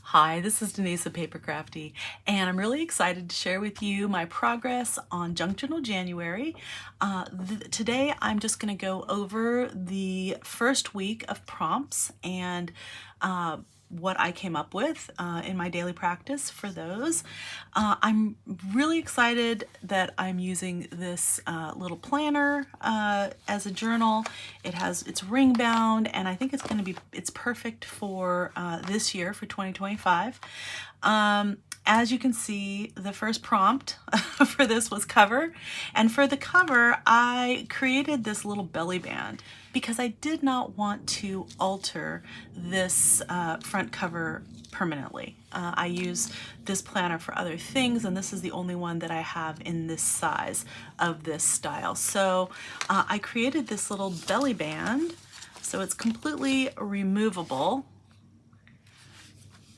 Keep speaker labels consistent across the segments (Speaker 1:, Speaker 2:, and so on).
Speaker 1: Hi, this is Denise of PaperKraftD, and I'm really excited to share with you my progress on Junk Journal January. Today I'm just going to go over the first week of prompts and what I came up with in my daily practice for those. I'm really excited that I'm using this little planner as a journal. It's ring bound, and I think it's perfect for this year, for 2025. As you can see, the first prompt for this was cover, and for the cover I created this little belly band because I did not want to alter this front cover permanently. I use this planner for other things, and this is the only one that I have in this size of this style. So I created this little belly band, so it's completely removable,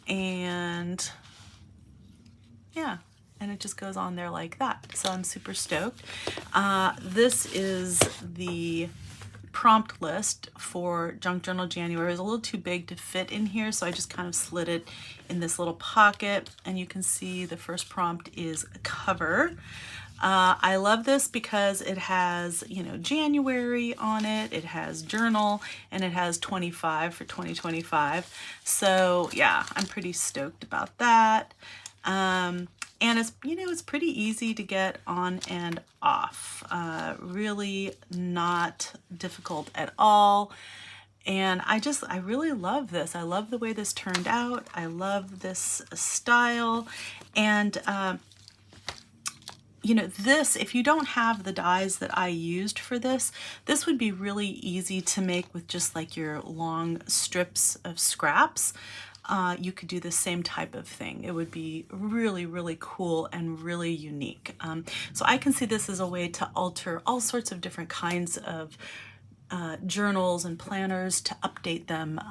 Speaker 1: and yeah, and it just goes on there like that. So I'm super stoked. This is the prompt list for Junk Journal January. It was a little too big to fit in here, so I just kind of slid it in this little pocket, and you can see the first prompt is cover. I love this because it has, January on it, it has journal, and it has 25 for 2025. So yeah, I'm pretty stoked about that. And it's pretty easy to get on and off. Really not difficult at all. And I really love this. I love the way this turned out. I love this style. And if you don't have the dies that I used for this would be really easy to make with just like your long strips of scraps. You could do the same type of thing. It would be really, really cool and really unique. So I can see this as a way to alter all sorts of different kinds of journals and planners, to update them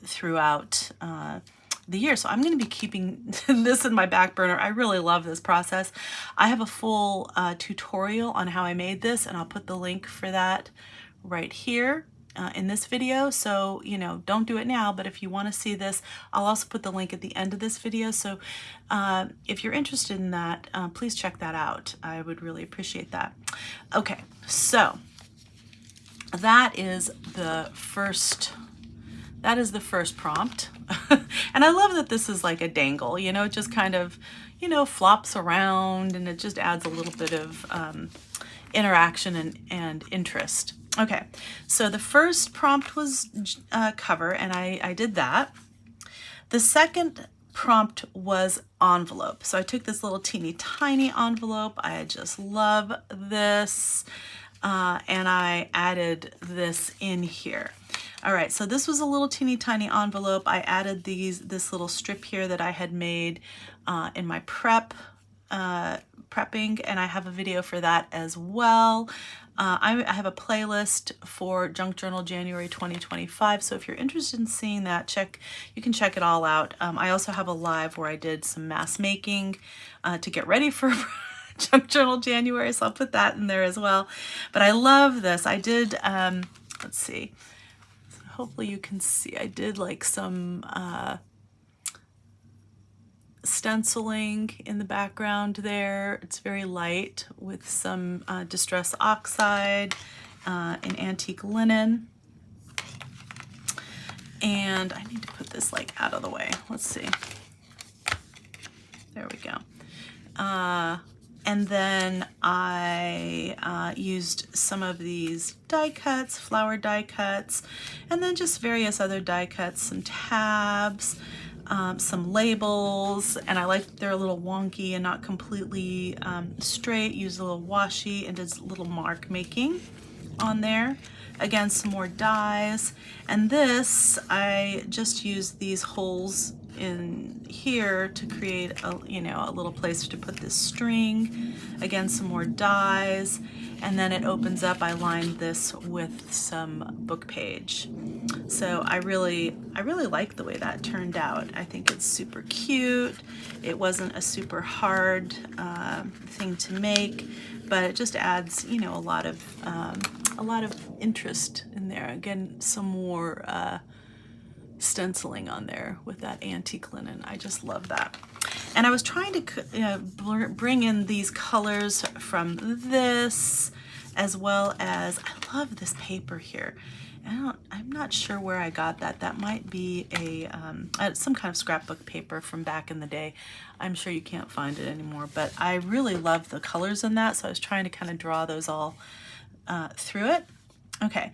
Speaker 1: throughout the year. So I'm going to be keeping this in my back burner. I really love this process. I have a full tutorial on how I made this, and I'll put the link for that right here in this video. So, don't do it now, but if you want to see this, I'll also put the link at the end of this video. So if you're interested in that, please check that out. I would really appreciate that. Okay, so that is the first prompt. And I love that this is like a dangle, it just kind of, flops around, and it just adds a little bit of interaction and interest. Okay, so the first prompt was cover, and I did that. The second prompt was envelope. So I took this little teeny tiny envelope. I just love this. And I added this in here. All right, so this was a little teeny tiny envelope. I added this little strip here that I had made in my prepping, and I have a video for that as well. I have a playlist for Junk Journal January 2025, so if you're interested in seeing that, you can check it all out. I also have a live where I did some mass making to get ready for Junk Journal January, so I'll put that in there as well. But I love this. I did, let's see, hopefully you can see, I did like some stenciling in the background there. It's very light with some distress oxide and antique linen. And I need to put this like out of the way. Let's see. There we go. And then I used some of these die cuts, flower die cuts, and then just various other die cuts, some tabs, some labels, and I like they're a little wonky and not completely straight. Use a little washi and did a little mark making on there. Again, some more dies, and this I just used these holes in here to create a little place to put this string. Again, some more dies, and then it opens up. I lined this with some book page. So I really like the way that turned out. I think it's super cute. It wasn't a super hard thing to make, but it just adds a lot of interest in there. Again, some more stenciling on there with that antique linen. I just love that. And I was trying to bring in these colors from this, as well as, I love this paper here. I'm not sure where I got that. That might be some kind of scrapbook paper from back in the day. I'm sure you can't find it anymore, but I really love the colors in that, so I was trying to kind of draw those all through it. Okay.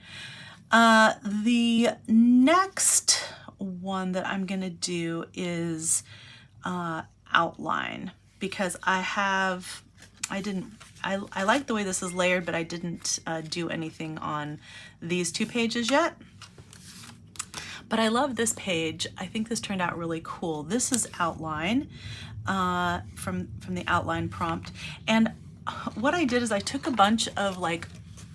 Speaker 1: The next one that I'm gonna do is outline, because I like the way this is layered, but I didn't do anything on these two pages yet. But I love this page. I think this turned out really cool. This is outline from the outline prompt. And what I did is I took a bunch of like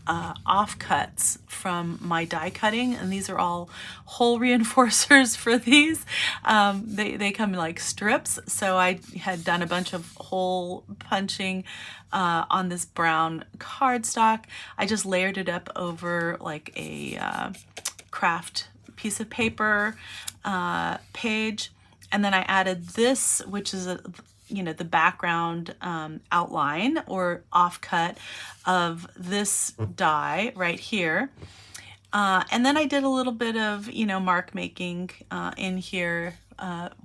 Speaker 1: offcuts from my die cutting, and these are all hole reinforcers for these. They come in like strips, so I had done a bunch of hole punching on this brown cardstock. I just layered it up over like a craft piece of paper page, and then I added this, which is the background outline or offcut of this die right here. And then I did a little bit of, mark making in here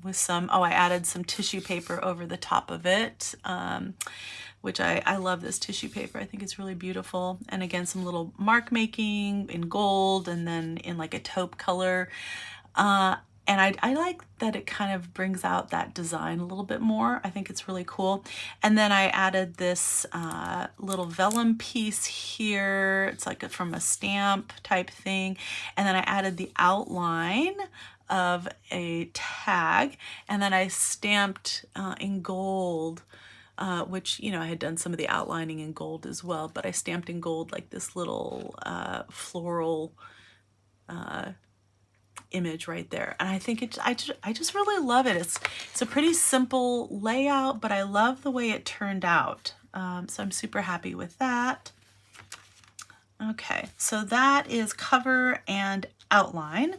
Speaker 1: with some, I added some tissue paper over the top of it, which I love this tissue paper. I think it's really beautiful. And again, some little mark making in gold and then in like a taupe color. And I like that it kind of brings out that design a little bit more. I think it's really cool. And then I added this little vellum piece here. It's like from a stamp type thing. And then I added the outline of a tag. And then I stamped in gold, which, I had done some of the outlining in gold as well. But I stamped in gold like this little floral image right there, and I think I just really love it. It's a pretty simple layout, but I love the way it turned out. So I'm super happy with that. Okay, so that is cover and outline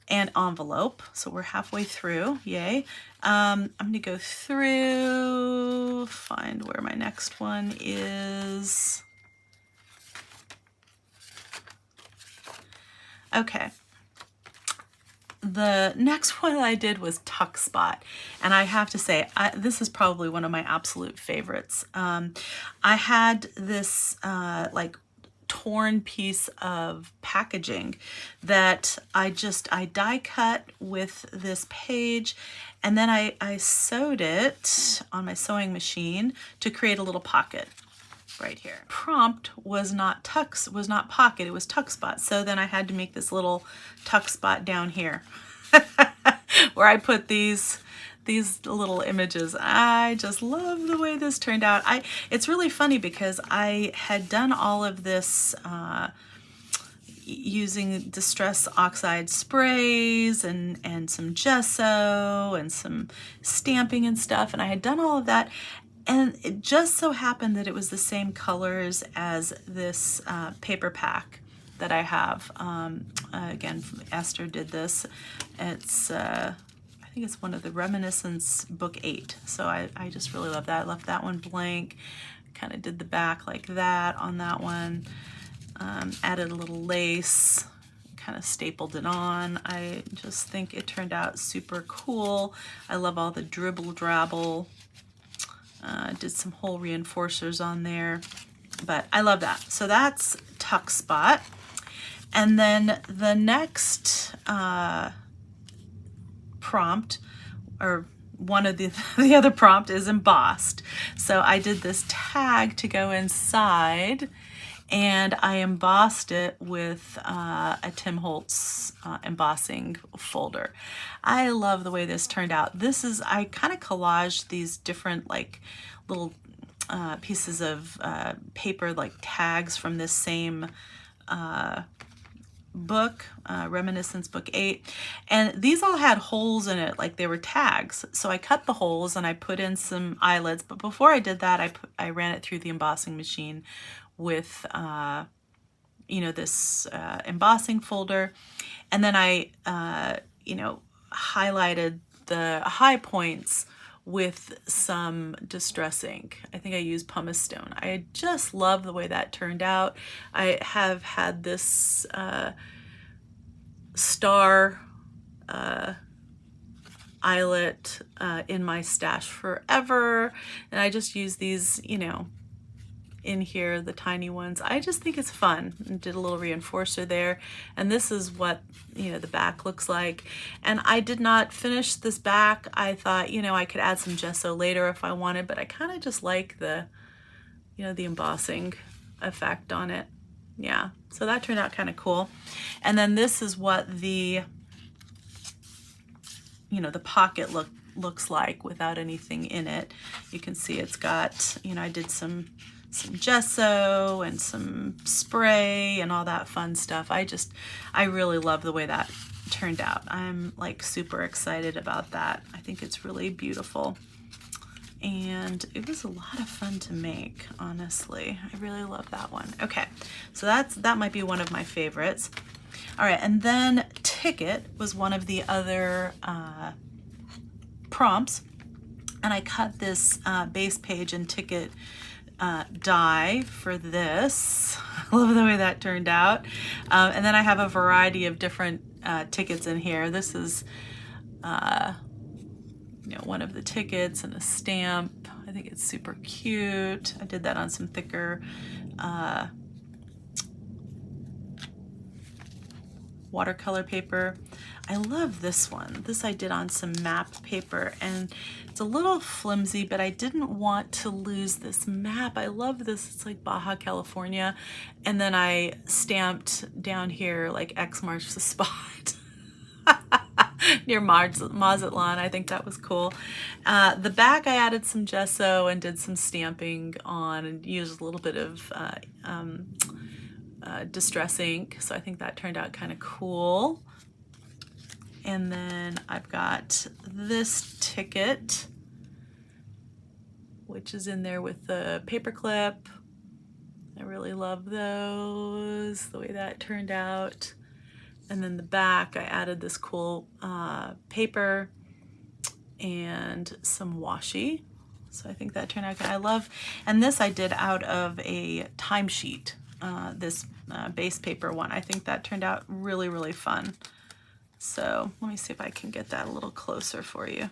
Speaker 1: and envelope. So we're halfway through, yay. I'm gonna go through, find where my next one is. Okay. The next one I did was Tuck Spot, and I have to say, this is probably one of my absolute favorites. I had this like torn piece of packaging that I die cut with this page, and then I sewed it on my sewing machine to create a little pocket right here. Prompt was not pocket, it was tuck spot. So then I had to make this little tuck spot down here where I put these little images. I just love the way this turned out. It's really funny because I had done all of this using Distress Oxide sprays and some gesso and some stamping and stuff, and I had done all of that. And it just so happened that it was the same colors as this paper pack that I have. Again, Esther did this. It's, I think it's one of the Reminiscence book 8. So I just really love that. I left that one blank. Kind of did the back like that on that one. Added a little lace. Kind of stapled it on. I just think it turned out super cool. I love all the dribble drabble. Did some hole reinforcers on there, but I love that. So that's Tuck Spot. And then the next prompt, or one of the other prompt, is embossed. So I did this tag to go inside, and I embossed it with a Tim Holtz embossing folder. I love the way this turned out. I kind of collaged these different like little pieces of paper, like tags from this same book, Reminiscence book 8, and these all had holes in it, like they were tags. So I cut the holes and I put in some eyelets, but before I did that, I ran it through the embossing machine with this embossing folder. And then I, highlighted the high points with some distress ink. I think I used pumice stone. I just love the way that turned out. I have had this star eyelet in my stash forever, and I just use these, in here, the tiny ones. I just think it's fun, and did a little reinforcer there. And this is what, the back looks like. And I did not finish this back. I thought, I could add some gesso later if I wanted, but I kind of just like the, the embossing effect on it. Yeah, so that turned out kind of cool. And then this is what the, the pocket looks like without anything in it. You can see it's got, I did some gesso and some spray and all that fun stuff. I really love the way that turned out. I'm like super excited about that. I think it's really beautiful. And it was a lot of fun to make, honestly. I really love that one. Okay, so that might be one of my favorites. All right, and then Ticket was one of the other prompts. And I cut this base page in Ticket die for this. I love the way that turned out. And then I have a variety of different tickets in here. This is one of the tickets and a stamp. I think it's super cute. I did that on some thicker watercolor paper. I love this one. This I did on some map paper, and it's a little flimsy, but I didn't want to lose this map. I love this. It's like Baja California. And then I stamped down here like X marks the spot near Mazatlan. I think that was cool. The back I added some gesso and did some stamping on and used a little bit of distress ink, so I think that turned out kind of cool. And then I've got this ticket, which is in there with the paper clip. I really love those, the way that turned out. And then the back, I added this cool paper and some washi. So I think that turned out good. I love, and this I did out of a timesheet, this base paper one. I think that turned out really, really fun. So let me see if I can get that a little closer for you.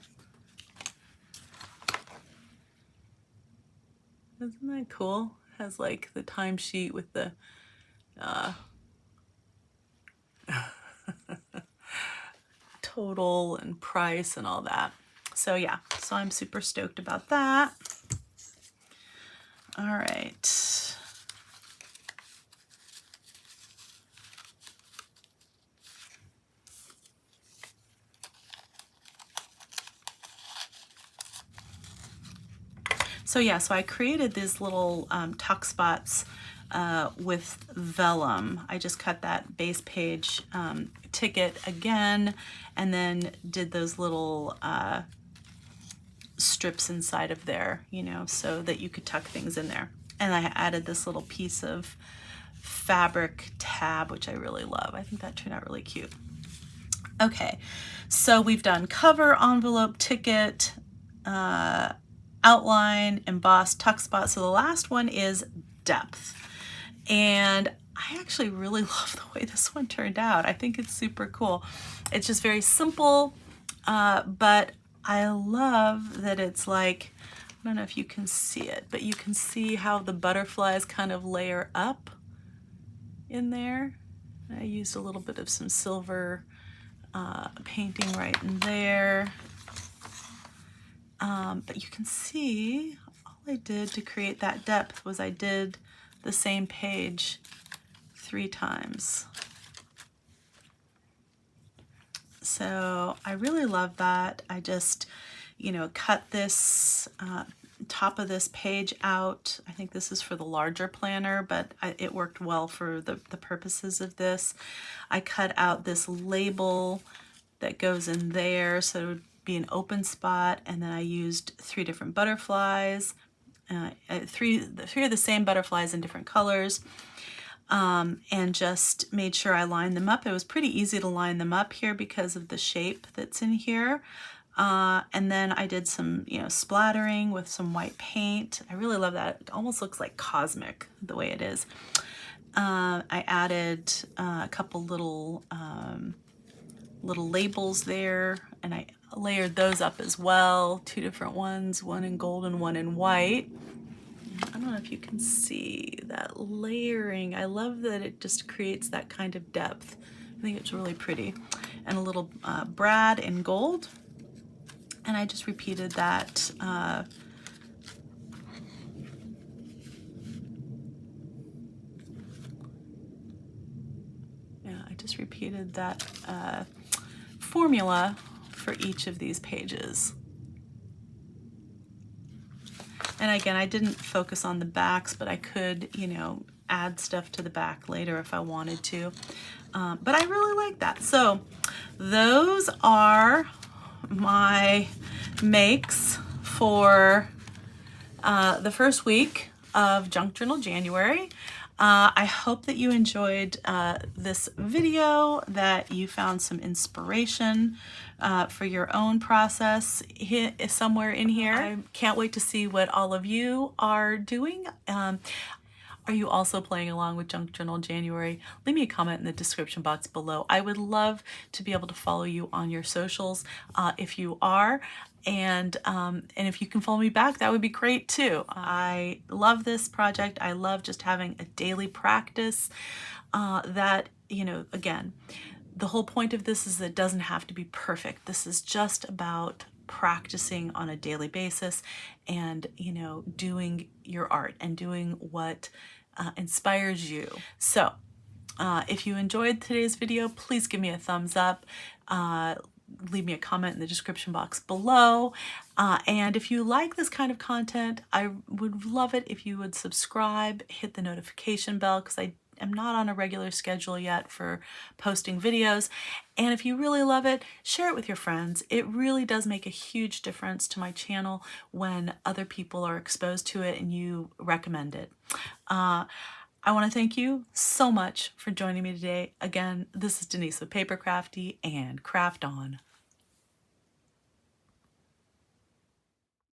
Speaker 1: Isn't that cool? It has like the timesheet with the total and price and all that. So yeah, so I'm super stoked about that. All right. So yeah, so I created these little tuck spots with vellum. I just cut that base page ticket again, and then did those little strips inside of there, so that you could tuck things in there. And I added this little piece of fabric tab, which I really love. I think that turned out really cute. Okay, so we've done cover, envelope, ticket, outline, embossed, tuck spot. So the last one is depth. And I actually really love the way this one turned out. I think it's super cool. It's just very simple, but I love that it's like, I don't know if you can see it, but you can see how the butterflies kind of layer up in there. I used a little bit of some silver painting right in there. But you can see all I did to create that depth was I did the same page 3 times. So I really love that. I just, cut this top of this page out. I think this is for the larger planner, but it worked well for the purposes of this. I cut out this label that goes in there, so it would be an open spot, and then I used 3 different butterflies, three of the same butterflies in different colors. and just made sure I lined them up. It was pretty easy to line them up here because of the shape that's in here. And then I did some, splattering with some white paint. I really love that. It almost looks like cosmic the way it is. I added a couple little labels there, and I layered those up as well. 2 different ones, one in gold and one in white. I don't know if you can see that layering. I love that it just creates that kind of depth. I think it's really pretty. And a little brad in gold. And I just repeated that formula for each of these pages. And again, I didn't focus on the backs, but I could, add stuff to the back later if I wanted to. But I really like that. So those are my makes for the first week of Junk Journal January. I hope that you enjoyed this video, that you found some inspiration for your own process somewhere in here. I can't wait to see what all of you are doing. Are you also playing along with Junk Journal January? Leave me a comment in the description box below. I would love to be able to follow you on your socials if you are. And if you can follow me back, that would be great too. I love this project. I love just having a daily practice that, again, the whole point of this is that it doesn't have to be perfect. This is just about practicing on a daily basis and, doing your art and doing what inspires you. So if you enjoyed today's video, please give me a thumbs up. Leave me a comment in the description box below. And if you like this kind of content, I would love it if you would subscribe, hit the notification bell, because I am not on a regular schedule yet for posting videos. And if you really love it, share it with your friends. It really does make a huge difference to my channel when other people are exposed to it and you recommend it. I want to thank you so much for joining me today. Again, this is Denise with PaperKraftD, and craft on.